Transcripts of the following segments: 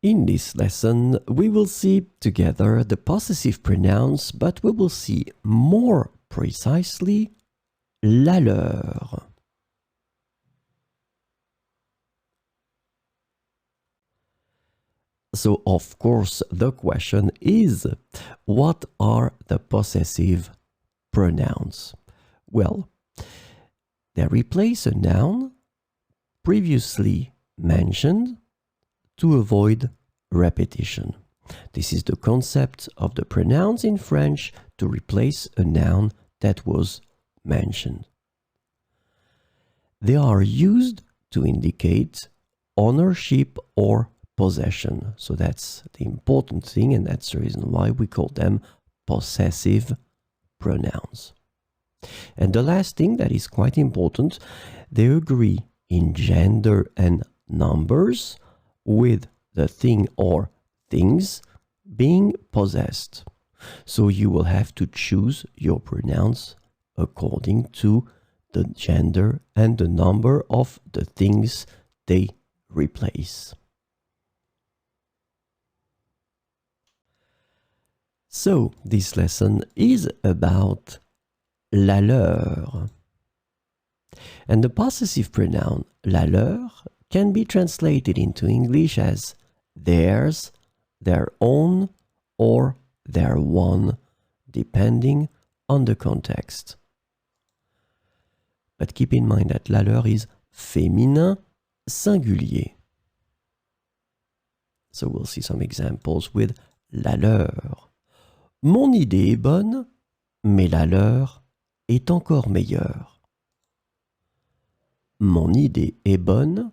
In this lesson, we will see together the possessive pronouns, but we will see more precisely la leur. So, of course, the question is, what are the possessive pronouns? Well, they replace a noun previously mentioned to avoid repetition. This is the concept of the pronouns in French to replace a noun that was mentioned. They are used to indicate ownership or possession. So that's the important thing, and that's the reason why we call them possessive pronouns. And the last thing that is quite important, they agree in gender and numbers with the thing or things being possessed. So you will have to choose your pronouns according to the gender and the number of the things they replace. So this lesson is about la leur. And the possessive pronoun la leur can be translated into English as theirs, their own, or their one, depending on the context. But keep in mind that la leur is féminin singulier. So we'll see some examples with la leur. Mon idée est bonne, mais la leur est encore meilleure. Mon idée est bonne,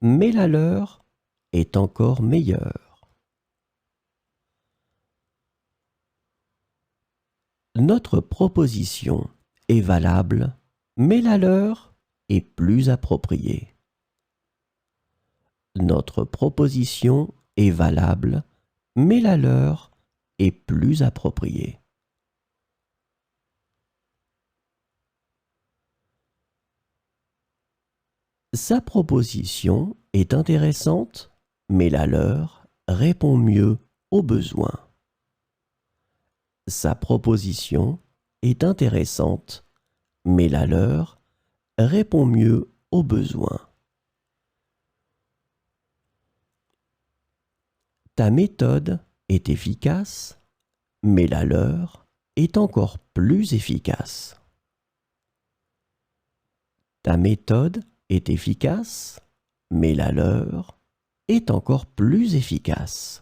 mais la leur est encore meilleure. Notre proposition est valable, mais la leur est plus appropriée. Notre proposition est valable, mais la leur est plus appropriée. Sa proposition est intéressante, mais la leur répond mieux aux besoins. Sa proposition est intéressante, mais la leur répond mieux aux besoins. Ta méthode est efficace, mais la leur est encore plus efficace. Ta méthode est efficace, mais la leur est encore plus efficace.